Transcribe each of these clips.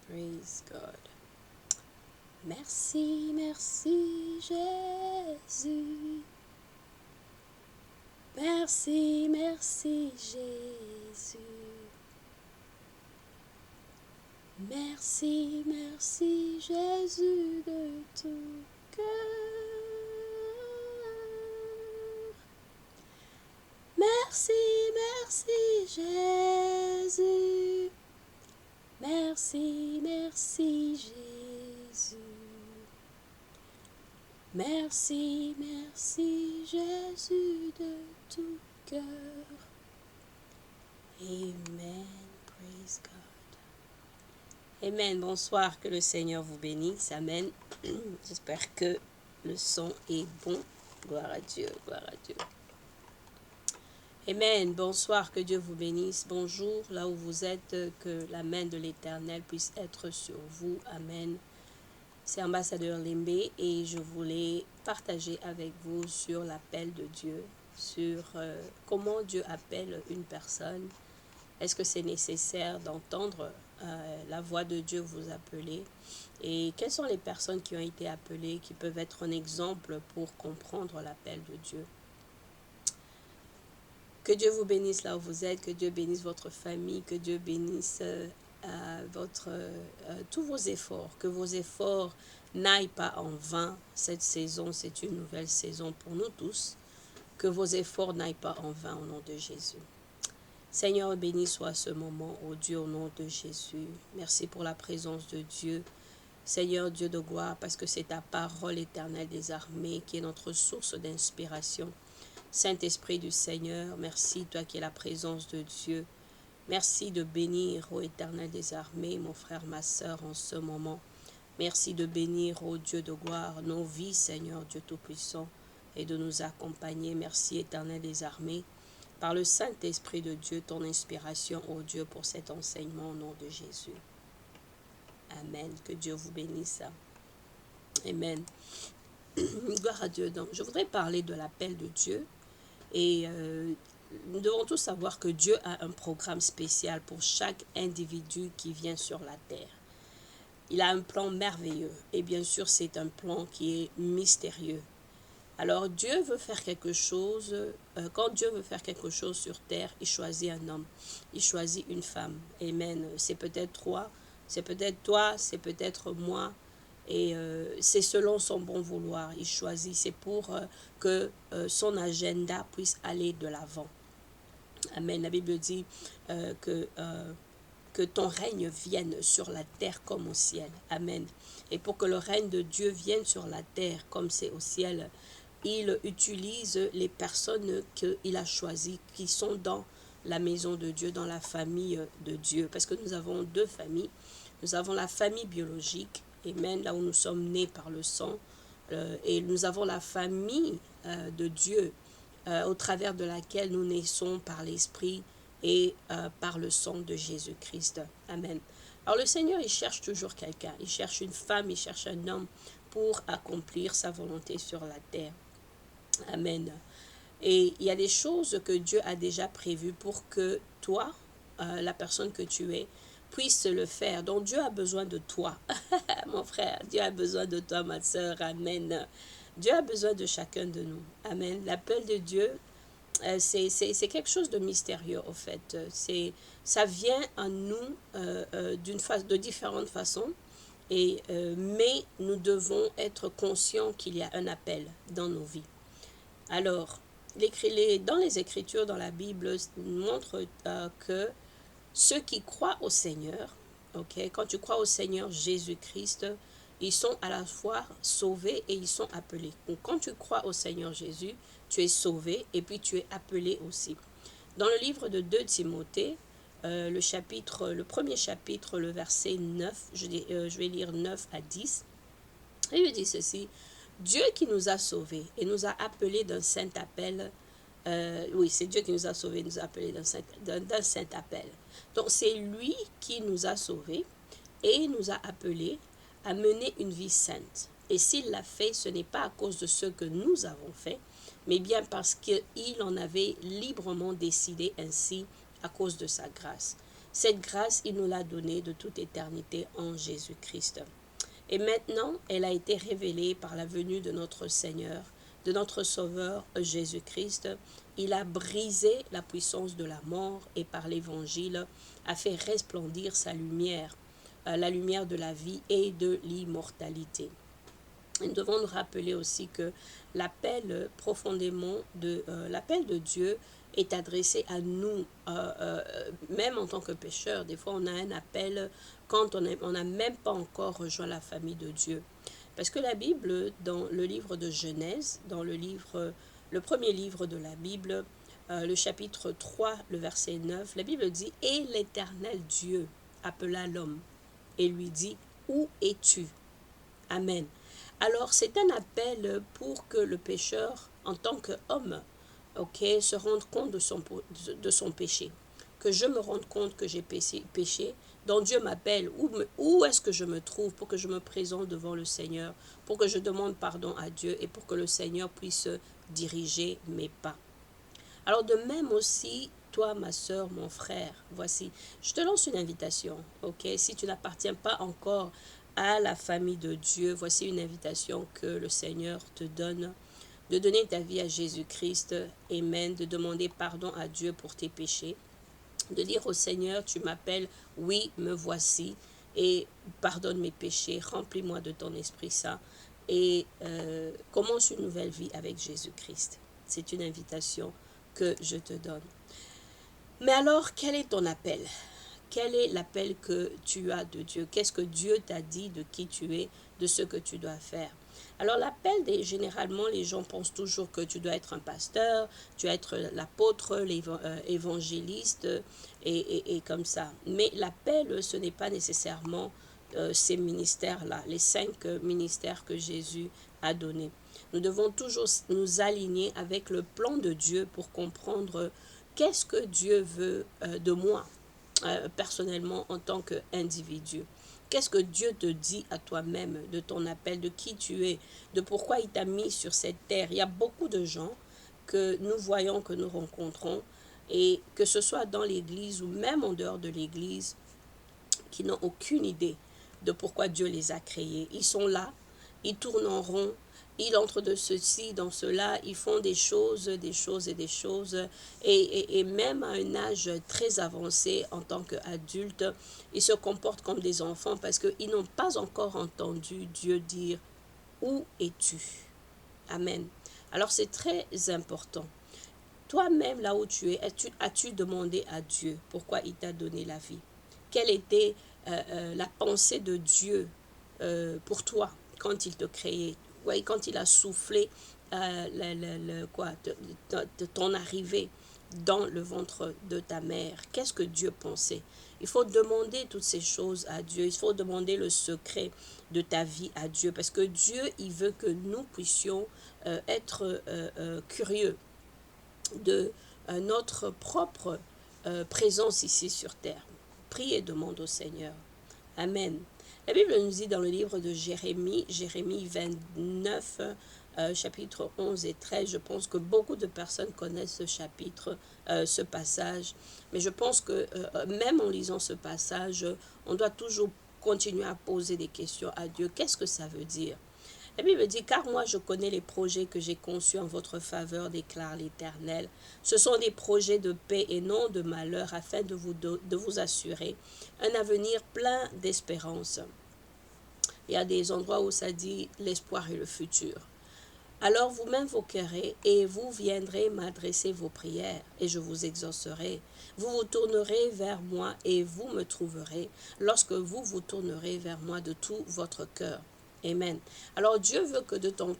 Praise God. Merci, merci Jésus. Merci, merci Jésus. Merci, merci Jésus de tout cœur. Merci, merci Jésus. Merci, merci Jésus. Merci, merci Jésus de tout cœur. Amen. Praise God. Amen. Bonsoir, que le Seigneur vous bénisse. Amen. J'espère que le son est bon. Gloire à Dieu, gloire à Dieu. Amen. Bonsoir, que Dieu vous bénisse. Bonjour, là où vous êtes, que la main de l'Éternel puisse être sur vous. Amen. C'est Ambassadeur Limbe et je voulais partager avec vous sur l'appel de Dieu, sur comment Dieu appelle une personne. Est-ce que c'est nécessaire d'entendre la voix de Dieu vous appeler? Et quelles sont les personnes qui ont été appelées, qui peuvent être un exemple pour comprendre l'appel de Dieu? Que Dieu vous bénisse là où vous êtes, que Dieu bénisse votre famille, que Dieu bénisse tous vos efforts, que vos efforts n'aillent pas en vain. Cette saison, c'est une nouvelle saison pour nous tous. Que vos efforts n'aillent pas en vain au nom de Jésus. Seigneur, béni soit ce moment, ô Dieu, au nom de Jésus. Merci pour la présence de Dieu. Seigneur Dieu de gloire, parce que c'est ta parole éternelle des armées qui est notre source d'inspiration. Saint-Esprit du Seigneur, merci, toi qui es la présence de Dieu. Merci de bénir, ô Éternel des armées, mon frère, ma sœur, en ce moment. Merci de bénir, ô Dieu de gloire, nos vies, Seigneur Dieu Tout-Puissant, et de nous accompagner. Merci, Éternel des armées, par le Saint-Esprit de Dieu, ton inspiration, ô Dieu, pour cet enseignement au nom de Jésus. Amen. Que Dieu vous bénisse. Amen. Gloire à Dieu. Donc, je voudrais parler de l'appel de Dieu. Et nous devons tous savoir que Dieu a un programme spécial pour chaque individu qui vient sur la terre. Il a un plan merveilleux et bien sûr c'est un plan qui est mystérieux. Alors Dieu veut faire quelque chose, quand Dieu veut faire quelque chose sur terre, il choisit un homme, il choisit une femme. Amen. C'est peut-être toi, c'est peut-être moi. Et c'est selon son bon vouloir. Il choisit, c'est pour que son agenda puisse aller de l'avant. Amen. La Bible dit que ton règne vienne sur la terre comme au ciel. Amen. Et pour que le règne de Dieu vienne sur la terre comme c'est au ciel, il utilise les personnes qu'il a choisies, qui sont dans la maison de Dieu, dans la famille de Dieu. Parce que nous avons deux familles. Nous avons la famille biologique, amen, là où nous sommes nés par le sang. Et nous avons la famille de Dieu, au travers de laquelle nous naissons par l'Esprit et par le sang de Jésus-Christ. Amen. Alors le Seigneur, il cherche toujours quelqu'un. Il cherche une femme, il cherche un homme pour accomplir sa volonté sur la terre. Amen. Et il y a des choses que Dieu a déjà prévues pour que toi, la personne que tu es, puisse le faire. Donc Dieu a besoin de toi, mon frère. Dieu a besoin de toi, ma soeur. Amen. Dieu a besoin de chacun de nous. Amen. L'appel de Dieu, c'est quelque chose de mystérieux, au fait. Ça vient à nous de différentes façons. Mais nous devons être conscients qu'il y a un appel dans nos vies. Alors, dans les Écritures, dans la Bible, montre que ceux qui croient au Seigneur, quand tu crois au Seigneur Jésus-Christ, ils sont à la fois sauvés et ils sont appelés. Donc, quand tu crois au Seigneur Jésus, tu es sauvé et puis tu es appelé aussi. Dans le livre de 2 Timothée, le premier chapitre, le verset 9, je vais lire 9 à 10, et il dit ceci: Dieu qui nous a sauvés et nous a appelés d'un saint appel. Oui, c'est Dieu qui nous a sauvés et nous a appelés d'un saint appel. Donc c'est lui qui nous a sauvés et nous a appelés à mener une vie sainte. Et s'il l'a fait, ce n'est pas à cause de ce que nous avons fait, mais bien parce qu'il en avait librement décidé ainsi à cause de sa grâce. Cette grâce, il nous l'a donnée de toute éternité en Jésus-Christ. Et maintenant, elle a été révélée par la venue de notre Seigneur, de notre Sauveur Jésus-Christ. Il a brisé la puissance de la mort et par l'Évangile a fait resplendir sa lumière, la lumière de la vie et de l'immortalité. Nous devons nous rappeler aussi que l'appel l'appel de Dieu est adressé à nous, même en tant que pécheurs. Des fois, on a un appel quand on n'a même pas encore rejoint la famille de Dieu. Parce que la Bible, dans le livre de Genèse, le premier livre de la Bible, le chapitre 3, le verset 9, la Bible dit « Et l'Éternel Dieu appela l'homme et lui dit « Où es-tu » Amen. Alors, c'est un appel pour que le pécheur, en tant qu'homme, se rende compte de son péché. Que je me rende compte que j'ai péché, dont Dieu m'appelle. Où est-ce que je me trouve pour que je me présente devant le Seigneur, pour que je demande pardon à Dieu et pour que le Seigneur puisse diriger mes pas. Alors, de même aussi, toi, ma soeur, mon frère, voici, je te lance une invitation, si tu n'appartiens pas encore à la famille de Dieu, voici une invitation que le Seigneur te donne, de donner ta vie à Jésus-Christ, amen, de demander pardon à Dieu pour tes péchés, de dire au Seigneur, tu m'appelles, oui, me voici, et pardonne mes péchés, remplis-moi de ton Esprit Saint, et commence une nouvelle vie avec Jésus-Christ. C'est une invitation que je te donne. Mais alors, quel est ton appel? Quel est l'appel que tu as de Dieu? Qu'est-ce que Dieu t'a dit de qui tu es, de ce que tu dois faire? Alors l'appel, généralement, les gens pensent toujours que tu dois être un pasteur, tu dois être l'apôtre, l'évangéliste, et comme ça. Mais l'appel, ce n'est pas nécessairement ces ministères-là, les 5 ministères que Jésus a donnés. Nous devons toujours nous aligner avec le plan de Dieu pour comprendre qu'est-ce que Dieu veut de moi. Personnellement en tant qu'individu. Qu'est-ce que Dieu te dit à toi-même de ton appel, de qui tu es, de pourquoi il t'a mis sur cette terre? Il y a beaucoup de gens que nous voyons, que nous rencontrons, et que ce soit dans l'église ou même en dehors de l'église, qui n'ont aucune idée de pourquoi Dieu les a créés. Ils sont là, ils tournent en rond, ils entrent de ceci, dans cela, ils font des choses et des choses. Et même à un âge très avancé en tant qu'adultes, ils se comportent comme des enfants parce qu'ils n'ont pas encore entendu Dieu dire « Où es-tu » Amen. Alors c'est très important. Toi-même, là où tu es, as-tu demandé à Dieu pourquoi il t'a donné la vie? Quelle était la pensée de Dieu pour toi quand il te créait? Ouais, quand il a soufflé de ton arrivée dans le ventre de ta mère, qu'est-ce que Dieu pensait? Il faut demander toutes ces choses à Dieu. Il faut demander le secret de ta vie à Dieu. Parce que Dieu, il veut que nous puissions être curieux de notre propre présence ici sur terre. Prie et demande au Seigneur. Amen. La Bible nous dit dans le livre de Jérémie 29, chapitre 11 et 13, je pense que beaucoup de personnes connaissent ce chapitre, ce passage, mais je pense que même en lisant ce passage, on doit toujours continuer à poser des questions à Dieu. Qu'est-ce que ça veut dire? La Bible dit, car moi je connais les projets que j'ai conçus en votre faveur, déclare l'Éternel. Ce sont des projets de paix et non de malheur, afin de vous assurer un avenir plein d'espérance. Il y a des endroits où ça dit l'espoir et le futur. Alors vous m'invoquerez et vous viendrez m'adresser vos prières et je vous exaucerai. Vous vous tournerez vers moi et vous me trouverez lorsque vous vous tournerez vers moi de tout votre cœur. Amen. Alors Dieu veut que de ton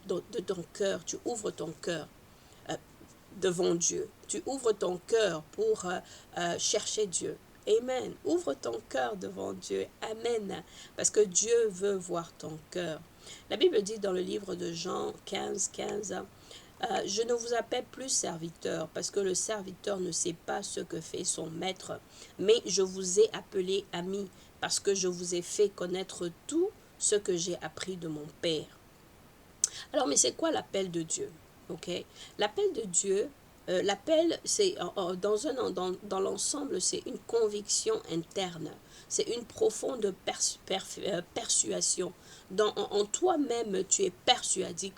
cœur, tu ouvres ton cœur devant Dieu. Tu ouvres ton cœur pour chercher Dieu. Amen. Ouvre ton cœur devant Dieu. Amen. Parce que Dieu veut voir ton cœur. La Bible dit dans le livre de Jean 15, je ne vous appelle plus serviteur parce que le serviteur ne sait pas ce que fait son maître, mais je vous ai appelé ami parce que je vous ai fait connaître tout ce que j'ai appris de mon Père. Alors, mais c'est quoi l'appel de Dieu? L'appel de Dieu, L'appel, c'est dans l'ensemble, c'est une conviction interne. C'est une profonde persuasion. En toi-même, tu es persuadé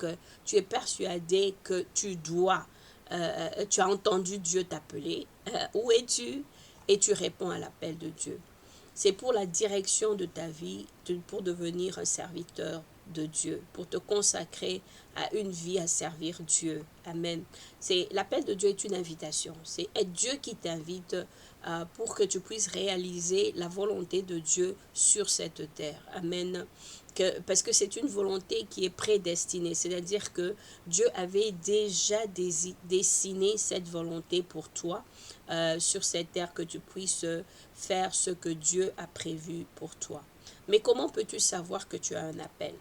que tu dois. Tu as entendu Dieu t'appeler. Où es-tu? Et tu réponds à l'appel de Dieu. C'est pour la direction de ta vie, pour devenir un serviteur de Dieu, pour te consacrer à une vie à servir Dieu. Amen. L'appel de Dieu est une invitation. C'est Dieu qui t'invite pour que tu puisses réaliser la volonté de Dieu sur cette terre. Amen. Parce que c'est une volonté qui est prédestinée, c'est-à-dire que Dieu avait déjà dessiné cette volonté pour toi sur cette terre, que tu puisses faire ce que Dieu a prévu pour toi. Mais comment peux-tu savoir que tu as un appel?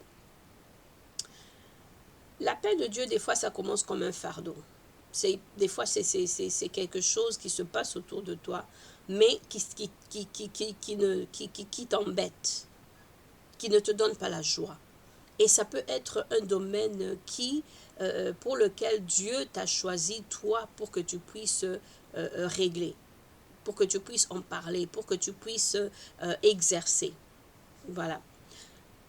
L'appel de Dieu, des fois, ça commence comme un fardeau. Des fois, c'est quelque chose qui se passe autour de toi, mais qui t'embête, qui ne te donne pas la joie. Et ça peut être un domaine pour lequel Dieu t'a choisi, toi, pour que tu puisses régler, pour que tu puisses en parler, pour que tu puisses exercer. Voilà.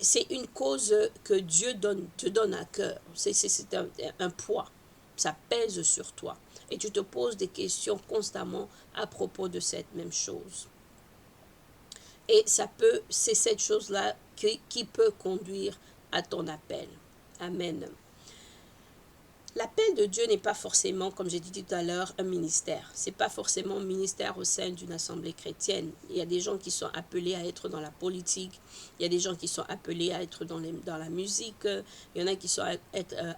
C'est une cause que Dieu te donne à cœur. C'est un poids. Ça pèse sur toi. Et tu te poses des questions constamment à propos de cette même chose. Et c'est cette chose-là qui peut conduire à ton appel. Amen. L'appel de Dieu n'est pas forcément, comme j'ai dit tout à l'heure, un ministère. Ce n'est pas forcément un ministère au sein d'une assemblée chrétienne. Il y a des gens qui sont appelés à être dans la politique. Il y a des gens qui sont appelés à être dans la musique. Il y en a qui sont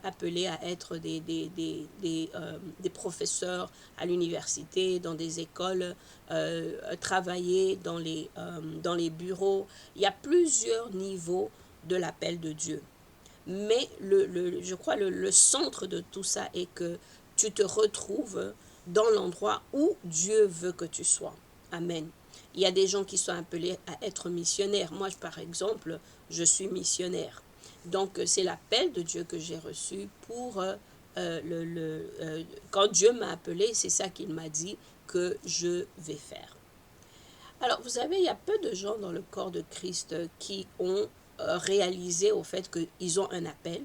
appelés à être des professeurs à l'université, dans des écoles, travailler dans les bureaux. Il y a plusieurs niveaux de l'appel de Dieu. Mais je crois le centre de tout ça est que tu te retrouves dans l'endroit où Dieu veut que tu sois. Amen. Il y a des gens qui sont appelés à être missionnaires. Moi, par exemple, je suis missionnaire. Donc, c'est l'appel de Dieu que j'ai reçu pour... quand Dieu m'a appelé, c'est ça qu'il m'a dit que je vais faire. Alors, vous savez, il y a peu de gens dans le corps de Christ qui ont réalisé au fait qu'ils ont un appel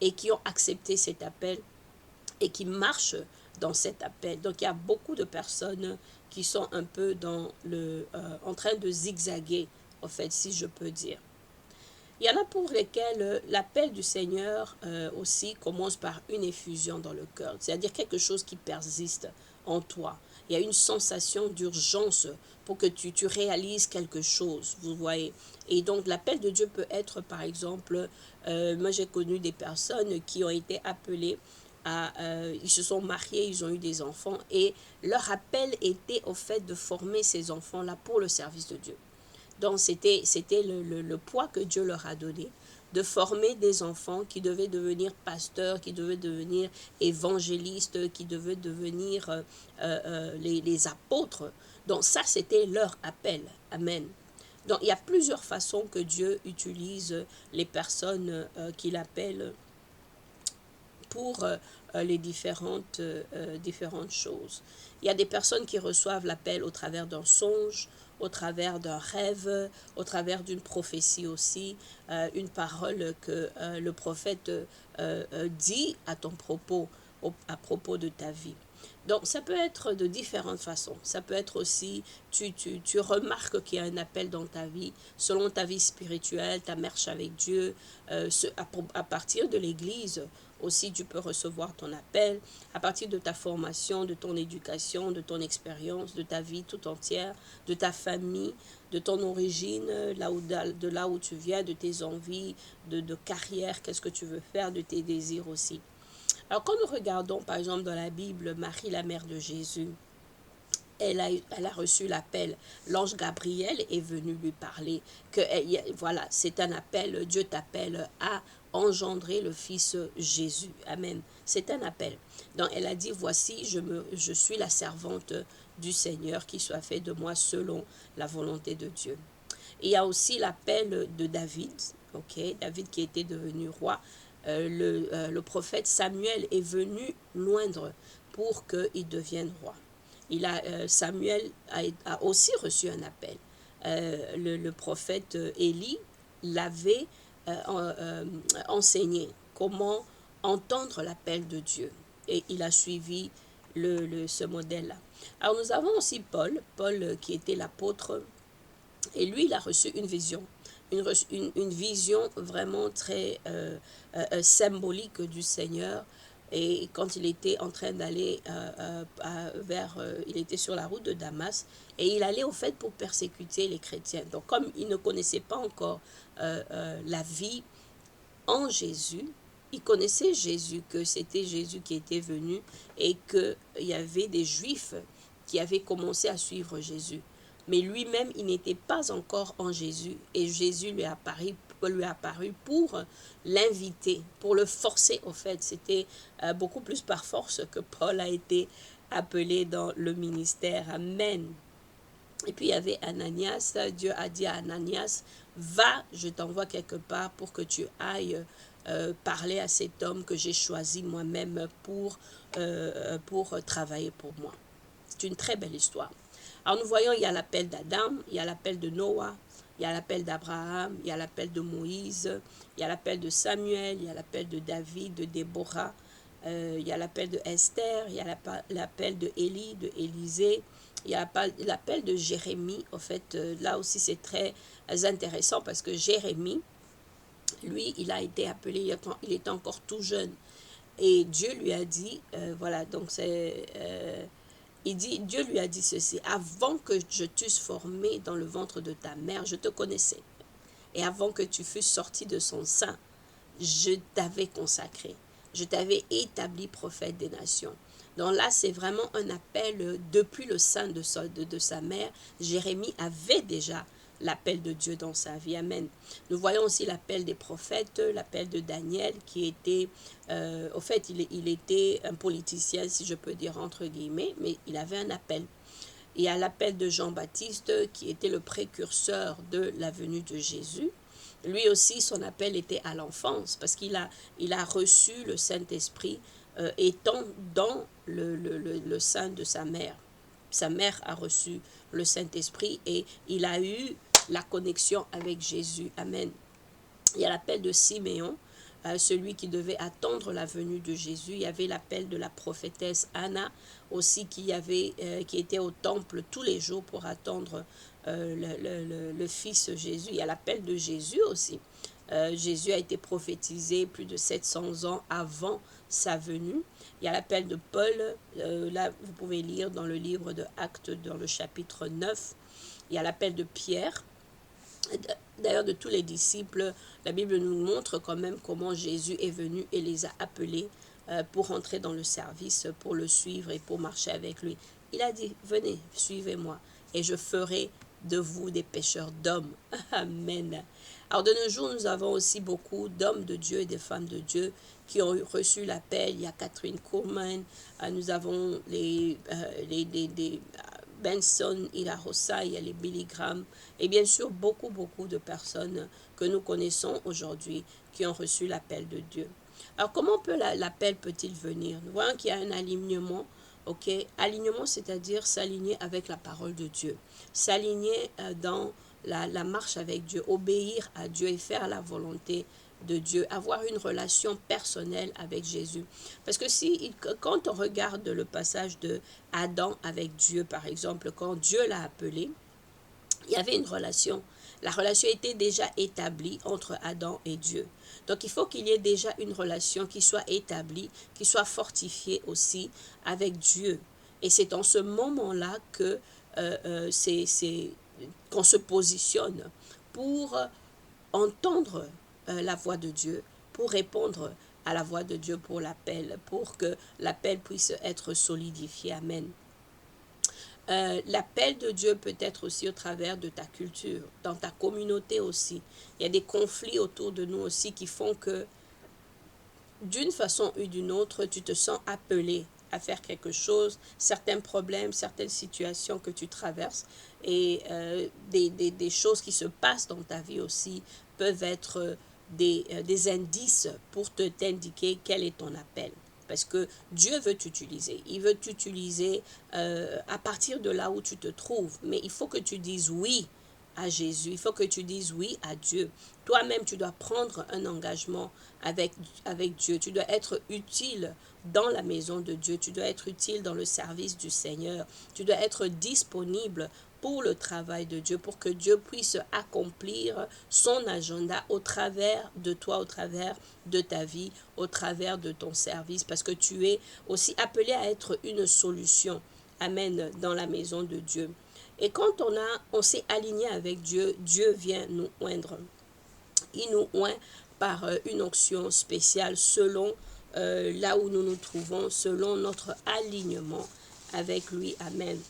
et qui ont accepté cet appel et qui marchent dans cet appel. Donc, il y a beaucoup de personnes qui sont un peu en train de zigzaguer, en fait, si je peux dire. Il y en a pour lesquels l'appel du Seigneur aussi commence par une effusion dans le cœur, c'est-à-dire quelque chose qui persiste en toi. Il y a une sensation d'urgence pour que tu réalises quelque chose, vous voyez. Et donc l'appel de Dieu peut être, par exemple, moi j'ai connu des personnes qui ont été appelées ils se sont mariés, ils ont eu des enfants et leur appel était au fait de former ces enfants-là pour le service de Dieu. Donc c'était le poids que Dieu leur a donné, de former des enfants qui devaient devenir pasteurs, qui devaient devenir évangélistes, qui devaient devenir les apôtres. Donc ça, c'était leur appel. Amen. Donc il y a plusieurs façons que Dieu utilise les personnes qu'il appelle pour les différentes choses. Il y a des personnes qui reçoivent l'appel au travers d'un songe, au travers d'un rêve, au travers d'une prophétie aussi, une parole que le prophète dit à ton propos, à propos de ta vie. Donc, ça peut être de différentes façons. Ça peut être aussi, tu remarques qu'il y a un appel dans ta vie, selon ta vie spirituelle, ta marche avec Dieu, à partir de l'Église. Aussi, tu peux recevoir ton appel à partir de ta formation, de ton éducation, de ton expérience, de ta vie tout entière, de ta famille, de ton origine, de là où tu viens, de tes envies, de carrière, qu'est-ce que tu veux faire, de tes désirs aussi. Alors, quand nous regardons, par exemple, dans la Bible, Marie, la mère de Jésus, elle a reçu l'appel. L'ange Gabriel est venu lui parler que voilà, c'est un appel, Dieu t'appelle à engendrer le fils Jésus. Amen. C'est un appel. Donc elle a dit, voici, je suis la servante du Seigneur, qui soit fait de moi selon la volonté de Dieu. Et il y a aussi l'appel de David, David qui était devenu roi. Le prophète Samuel est venu l'oindre pour qu'il devienne roi. Samuel a aussi reçu un appel. Le prophète Élie l'avait enseigné comment entendre l'appel de Dieu. Et il a suivi ce modèle-là. Alors nous avons aussi Paul qui était l'apôtre, et lui il a reçu une vision. Une vision vraiment très symbolique du Seigneur. Et quand il était en train d'aller il était sur la route de Damas, et il allait au fait pour persécuter les chrétiens. Donc comme il ne connaissait pas encore la vie en Jésus, il connaissait Jésus, que c'était Jésus qui était venu et qu'il y avait des Juifs qui avaient commencé à suivre Jésus. Mais lui-même, il n'était pas encore en Jésus, et Jésus lui a apparu pour l'inviter, pour le forcer au fait. C'était beaucoup plus par force que Paul a été appelé dans le ministère. Amen. Et puis il y avait Ananias. Dieu a dit à Ananias, va, je t'envoie quelque part pour que tu ailles parler à cet homme que j'ai choisi moi-même pour travailler pour moi. C'est une très belle histoire. Alors nous voyons, il y a l'appel d'Adam, il y a l'appel de Noah, il y a l'appel d'Abraham, il y a l'appel de Moïse, il y a l'appel de Samuel, il y a l'appel de David, de Déborah, il y a l'appel de Esther, il y a l'appel de Élie, de Élisée, il y a l'appel de Jérémie. En fait, là aussi c'est très intéressant parce que Jérémie, lui, il a été appelé, il était encore tout jeune. Et Dieu lui a dit, voilà, donc Dieu lui a dit ceci, avant que je t'eusse formé dans le ventre de ta mère, je te connaissais. Et avant que tu fusses sorti de son sein, je t'avais consacré. Je t'avais établi prophète des nations. Donc là, c'est vraiment un appel depuis le sein de sa mère. Jérémie avait déjà l'appel de Dieu dans sa vie. Amen. Nous voyons aussi l'appel des prophètes, l'appel de Daniel qui était, au fait, il était un politicien, si je peux dire entre guillemets, mais il avait un appel. Il y a l'appel de Jean-Baptiste qui était le précurseur de la venue de Jésus. Lui aussi, son appel était à l'enfance parce qu'il a reçu le Saint-Esprit étant dans le sein de sa mère. Sa mère a reçu le Saint-Esprit et il a eu la connexion avec Jésus. Amen. Il y a l'appel de Siméon, celui qui devait attendre la venue de Jésus. Il y avait l'appel de la prophétesse Anna aussi qui était au temple tous les jours pour attendre le Fils Jésus. Il y a l'appel de Jésus aussi. Jésus a été prophétisé plus de 700 ans avant sa venue. Il y a l'appel de Paul, là vous pouvez lire dans le livre de Actes dans le chapitre 9. Il y a l'appel de Pierre. D'ailleurs, de tous les disciples, la Bible nous montre quand même comment Jésus est venu et les a appelés pour entrer dans le service, pour le suivre et pour marcher avec lui. Il a dit, venez, suivez-moi et je ferai de vous des pêcheurs d'hommes. Amen. Alors de nos jours, nous avons aussi beaucoup d'hommes de Dieu et de femmes de Dieu qui ont reçu l'appel. Il y a Catherine Kuhlman, nous avons les Benson, Ilarosa, il y a les Billy Graham, et bien sûr beaucoup de personnes que nous connaissons aujourd'hui qui ont reçu l'appel de Dieu. Alors comment l'appel peut-il venir? Nous voyons qu'il y a un alignement. Ok, alignement, c'est-à-dire s'aligner avec la parole de Dieu, s'aligner dans la marche avec Dieu, obéir à Dieu et faire la volonté de Dieu, avoir une relation personnelle avec Jésus. Parce que quand on regarde le passage de Adam avec Dieu, par exemple, quand Dieu l'a appelé, il y avait une relation. La relation était déjà établie entre Adam et Dieu. Donc il faut qu'il y ait déjà une relation qui soit établie, qui soit fortifiée aussi avec Dieu. Et c'est en ce moment-là que qu'on se positionne pour entendre la voix de Dieu, pour répondre à la voix de Dieu pour l'appel, pour que l'appel puisse être solidifié. Amen. L'appel de Dieu peut être aussi au travers de ta culture, dans ta communauté aussi. Il y a des conflits autour de nous aussi qui font que d'une façon ou d'une autre, tu te sens appelé à faire quelque chose, certains problèmes, certaines situations que tu traverses et des choses qui se passent dans ta vie aussi peuvent être des indices pour t'indiquer quel est ton appel. parce que Dieu veut t'utiliser. Il veut t'utiliser à partir de là où tu te trouves. Mais il faut que tu dises oui à Jésus. Il faut que tu dises oui à Dieu. Toi-même, tu dois prendre un engagement avec Dieu. Tu dois être utile dans la maison de Dieu. Tu dois être utile dans le service du Seigneur. Tu dois être disponible pour le travail de Dieu, pour que Dieu puisse accomplir son agenda au travers de toi, au travers de ta vie, au travers de ton service, parce que tu es aussi appelé à être une solution. Amen, dans la maison de Dieu. Et quand on s'est aligné avec Dieu, Dieu vient nous oindre. Il nous oint par une onction spéciale selon là où nous nous trouvons, selon notre alignement avec lui. Amen.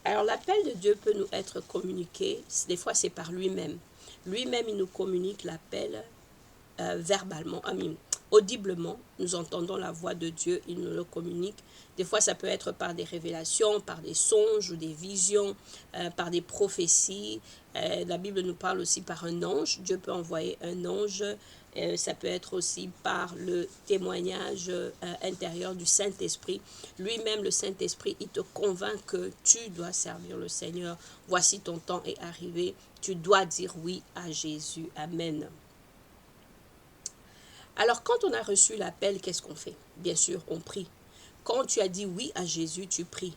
Alors l'appel de Dieu peut nous être communiqué, des fois c'est par lui-même. Lui-même, il nous communique l'appel verbalement, audiblement. Nous entendons la voix de Dieu, il nous le communique. Des fois, ça peut être par des révélations, par des songes ou des visions, par des prophéties. La Bible nous parle aussi par un ange. Dieu peut envoyer un ange. Ça peut être aussi par le témoignage intérieur du Saint-Esprit. Lui-même, le Saint-Esprit, il te convainc que tu dois servir le Seigneur. Voici ton temps est arrivé. Tu dois dire oui à Jésus. Amen. Alors, quand on a reçu l'appel, qu'est-ce qu'on fait? Bien sûr, on prie. Quand tu as dit oui à Jésus, tu pries.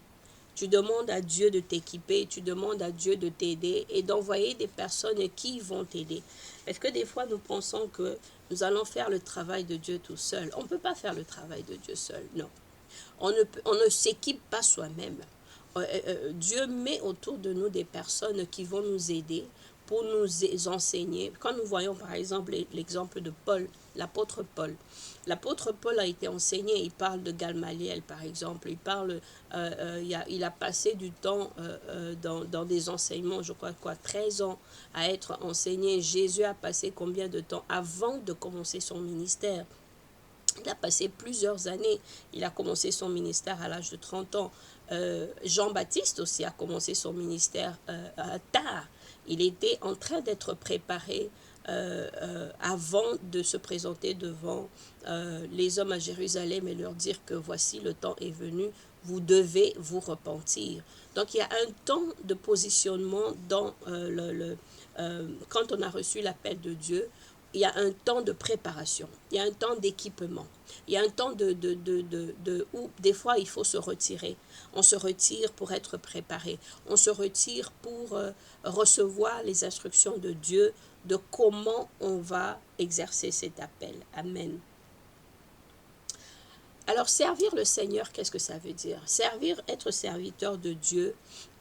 Tu demandes à Dieu de t'équiper, tu demandes à Dieu de t'aider et d'envoyer des personnes qui vont t'aider. Parce que des fois, nous pensons que nous allons faire le travail de Dieu tout seul. On ne peut pas faire le travail de Dieu seul, non. On ne s'équipe pas soi-même. Dieu met autour de nous des personnes qui vont nous aider pour nous enseigner. Quand nous voyons par exemple l'exemple de Paul, l'apôtre Paul. L'apôtre Paul a été enseigné, il parle de Gamaliel par exemple, il a passé du temps dans des enseignements, je crois 13 ans à être enseigné. Jésus a passé combien de temps avant de commencer son ministère? Il a passé plusieurs années. Il a commencé son ministère à l'âge de 30 ans. Jean-Baptiste aussi a commencé son ministère tard. Il était en train d'être préparé avant de se présenter devant les hommes à Jérusalem et leur dire que voici le temps est venu, vous devez vous repentir. Donc il y a un temps de positionnement dans quand on a reçu l'appel de Dieu. Il y a un temps de préparation, il y a un temps d'équipement, il y a un temps où des fois il faut se retirer. On se retire pour être préparé, on se retire pour recevoir les instructions de Dieu de comment on va exercer cet appel. Amen. Alors servir le Seigneur, qu'est-ce que ça veut dire? Servir, être serviteur de Dieu,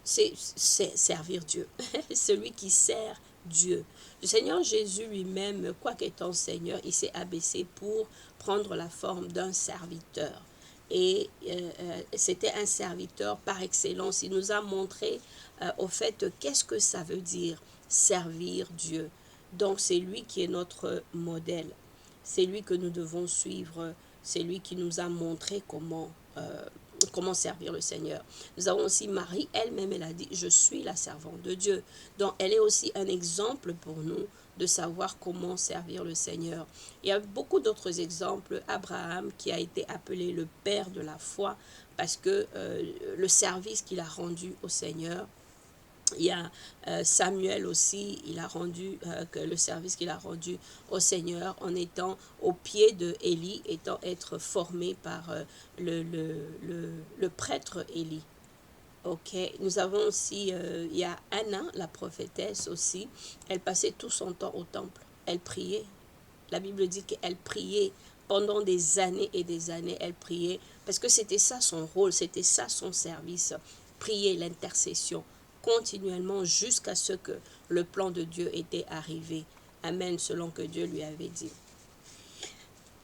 c'est servir Dieu. Celui qui sert Dieu. Le Seigneur Jésus lui-même, quoiqu'étant Seigneur, il s'est abaissé pour prendre la forme d'un serviteur. Et c'était un serviteur par excellence. Il nous a montré au fait qu'est-ce que ça veut dire servir Dieu. Donc c'est lui qui est notre modèle. C'est lui que nous devons suivre. C'est lui qui nous a montré comment servir le Seigneur. Nous avons aussi Marie, elle-même, elle a dit, je suis la servante de Dieu. Donc, elle est aussi un exemple pour nous de savoir comment servir le Seigneur. Il y a beaucoup d'autres exemples. Abraham, qui a été appelé le père de la foi, parce que le service qu'il a rendu au Seigneur. Il y a Samuel aussi, il a rendu le service qu'il a rendu au Seigneur en étant au pied de Élie, être formé par le prêtre Élie. Ok, nous avons aussi, il y a Anna, la prophétesse aussi, elle passait tout son temps au temple, elle priait. La Bible dit qu'elle priait pendant des années et des années, elle priait, parce que c'était ça son rôle, c'était ça son service, prier, l'intercession, continuellement jusqu'à ce que le plan de Dieu était arrivé. Amen, selon que Dieu lui avait dit.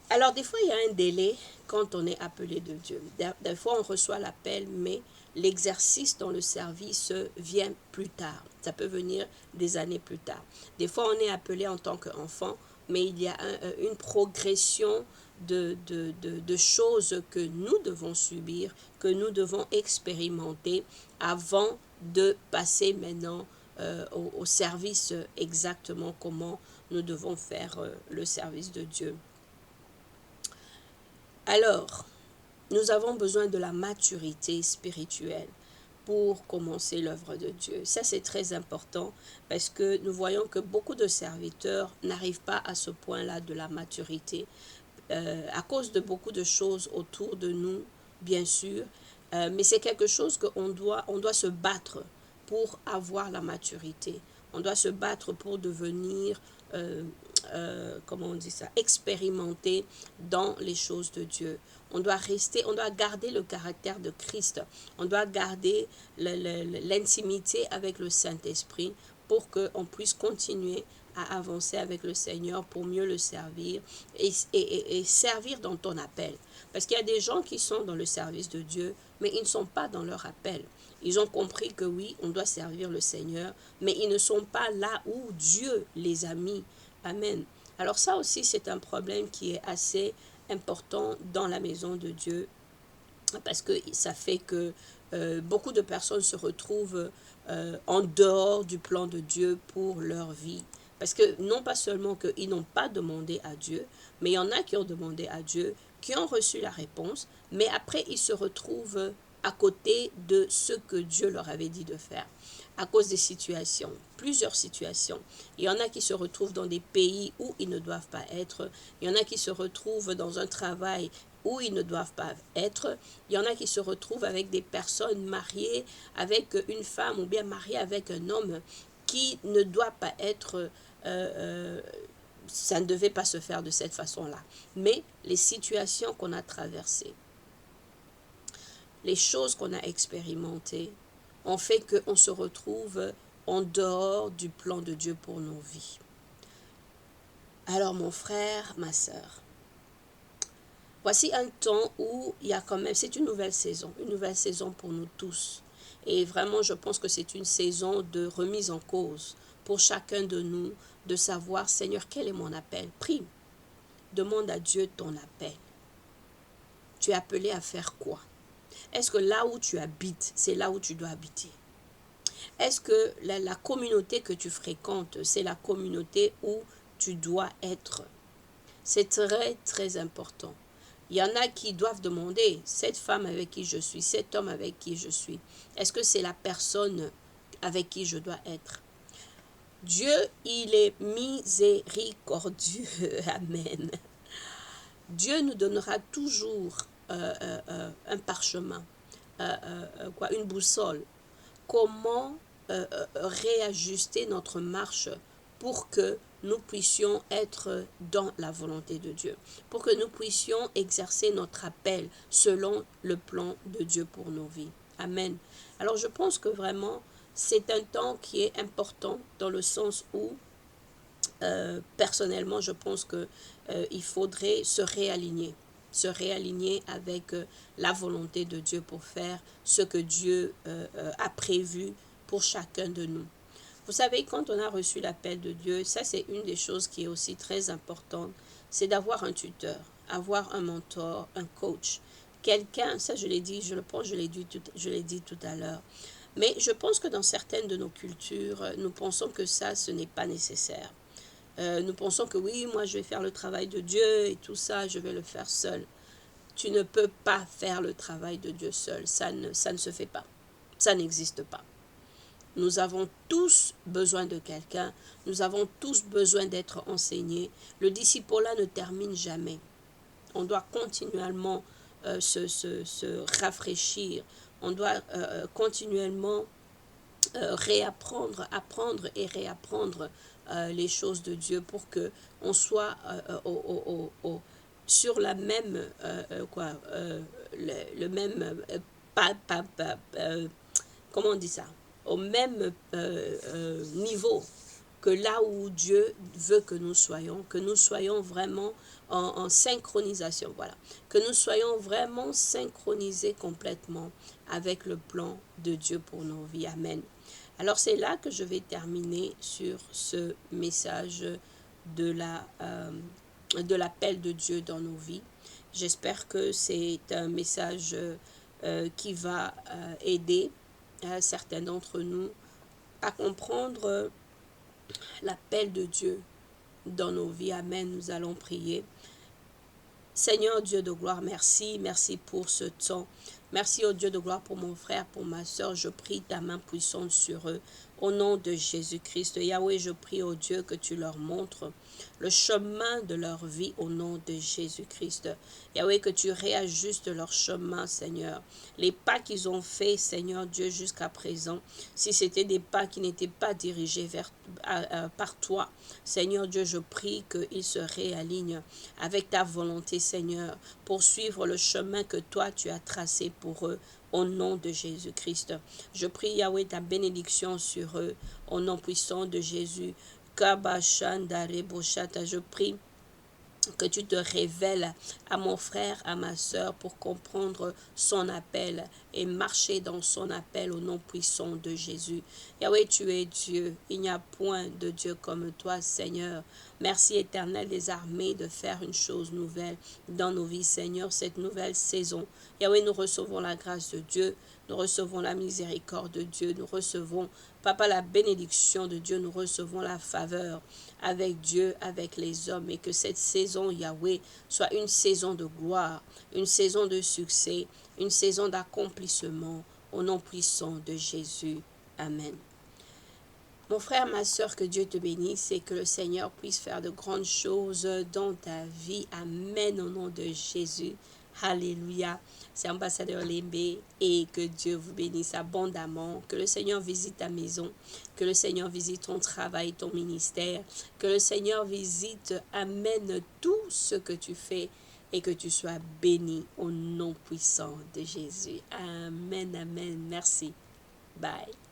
Alors, des fois, il y a un délai quand on est appelé de Dieu. Des fois, on reçoit l'appel, mais l'exercice dans le service vient plus tard. Ça peut venir des années plus tard. Des fois, on est appelé en tant qu'enfant, mais il y a une progression de choses que nous devons subir, que nous devons expérimenter avant de passer maintenant au service exactement comment nous devons faire le service de Dieu. Alors, Nous avons besoin de la maturité spirituelle pour commencer l'œuvre de Dieu. Ça, c'est très important parce que nous voyons que beaucoup de serviteurs n'arrivent pas à ce point-là de la maturité à cause de beaucoup de choses autour de nous, bien sûr, mais c'est quelque chose on doit se battre pour avoir la maturité. On doit se battre pour devenir, comment on dit ça, expérimenté dans les choses de Dieu. On doit rester, on doit garder le caractère de Christ. On doit garder l'intimité avec le Saint-Esprit pour qu'on puisse continuer à avancer avec le Seigneur pour mieux le servir et servir dans ton appel. Parce qu'il y a des gens qui sont dans le service de Dieu, mais ils ne sont pas dans leur appel. Ils ont compris que oui, on doit servir le Seigneur, mais ils ne sont pas là où Dieu les a mis. Amen. Alors ça aussi, c'est un problème qui est assez important dans la maison de Dieu, parce que ça fait que beaucoup de personnes se retrouvent en dehors du plan de Dieu pour leur vie. Parce que non pas seulement qu'ils n'ont pas demandé à Dieu, mais il y en a qui ont demandé à Dieu, qui ont reçu la réponse, mais après ils se retrouvent à côté de ce que Dieu leur avait dit de faire, à cause des situations, plusieurs situations. Il y en a qui se retrouvent dans des pays où ils ne doivent pas être, il y en a qui se retrouvent dans un travail où ils ne doivent pas être. Il y en a qui se retrouvent avec des personnes mariées avec une femme ou bien mariées avec un homme qui ne doit pas être, ça ne devait pas se faire de cette façon-là. Mais les situations qu'on a traversées, les choses qu'on a expérimentées, ont fait qu'on se retrouve en dehors du plan de Dieu pour nos vies. Alors mon frère, ma sœur, voici un temps où il y a quand même, c'est une nouvelle saison pour nous tous. Et vraiment, je pense que c'est une saison de remise en cause pour chacun de nous, de savoir, Seigneur, quel est mon appel? Prie, demande à Dieu ton appel. Tu es appelé à faire quoi? Est-ce que là où tu habites, c'est là où tu dois habiter? Est-ce que la communauté que tu fréquentes, c'est la communauté où tu dois être? C'est très, très important. Il y en a qui doivent demander, cette femme avec qui je suis, cet homme avec qui je suis, est-ce que c'est la personne avec qui je dois être? Dieu, il est miséricordieux. Amen. Dieu nous donnera toujours un parchemin, une boussole. Comment réajuster notre marche pour que nous puissions être dans la volonté de Dieu, pour que nous puissions exercer notre appel selon le plan de Dieu pour nos vies. Amen. Alors je pense que vraiment, c'est un temps qui est important dans le sens où, personnellement, je pense que il faudrait se réaligner avec la volonté de Dieu pour faire ce que Dieu a prévu pour chacun de nous. Vous savez, quand on a reçu l'appel de Dieu, ça c'est une des choses qui est aussi très importante, c'est d'avoir un tuteur, avoir un mentor, un coach, quelqu'un, ça je l'ai dit, je le pense, je l'ai dit tout à l'heure. Mais je pense que dans certaines de nos cultures, nous pensons que ça, ce n'est pas nécessaire. Nous pensons que oui, moi je vais faire le travail de Dieu et tout ça, je vais le faire seul. Tu ne peux pas faire le travail de Dieu seul, ça ne se fait pas, ça n'existe pas. Nous avons tous besoin de quelqu'un, nous avons tous besoin d'être enseignés. Le disciple-là ne termine jamais. On doit continuellement se rafraîchir, on doit continuellement réapprendre, apprendre et réapprendre les choses de Dieu pour que on soit sur la même le même comment on dit ça, au même niveau que là où Dieu veut que nous soyons vraiment en synchronisation, voilà, que nous soyons vraiment synchronisés complètement avec le plan de Dieu pour nos vies. Amen. Alors c'est là que je vais terminer sur ce message de l'appel de Dieu dans nos vies. J'espère que c'est un message qui va aider certains d'entre nous à comprendre l'appel de Dieu dans nos vies. Amen. Nous allons prier. Seigneur Dieu de gloire, merci, merci pour ce temps. Merci au Dieu de gloire pour mon frère, pour ma soeur. Je prie ta main puissante sur eux. Au nom de Jésus-Christ, Yahweh, je prie au Dieu que tu leur montres le chemin de leur vie au nom de Jésus-Christ. Yahweh, que tu réajustes leur chemin, Seigneur. Les pas qu'ils ont faits, Seigneur Dieu, jusqu'à présent, si c'était des pas qui n'étaient pas dirigés par toi, Seigneur Dieu, je prie qu'ils se réalignent avec ta volonté, Seigneur, pour suivre le chemin que toi, tu as tracé pour eux. Au nom de Jésus-Christ. Je prie, Yahweh, ta bénédiction sur eux. Au nom puissant de Jésus. Je prie que tu te révèles à mon frère, à ma soeur, pour comprendre son appel et marcher dans son appel au nom puissant de Jésus. Yahweh, tu es Dieu. Il n'y a point de Dieu comme toi, Seigneur. Merci, Éternel des armées, de faire une chose nouvelle dans nos vies, Seigneur, cette nouvelle saison. Yahweh, nous recevons la grâce de Dieu. Nous recevons la miséricorde de Dieu. Nous recevons, Papa, la bénédiction de Dieu. Nous recevons la faveur avec Dieu, avec les hommes. Et que cette saison, Yahweh, soit une saison de gloire, une saison de succès, une saison d'accomplissement. Au nom puissant de Jésus. Amen. Mon frère, ma soeur, que Dieu te bénisse et que le Seigneur puisse faire de grandes choses dans ta vie. Amen au nom de Jésus. Alléluia. C'est Ambassadeur Lembe et que Dieu vous bénisse abondamment. Que le Seigneur visite ta maison. Que le Seigneur visite ton travail, ton ministère. Que le Seigneur visite, amène tout ce que tu fais et que tu sois béni au nom puissant de Jésus. Amen, amen. Merci. Bye.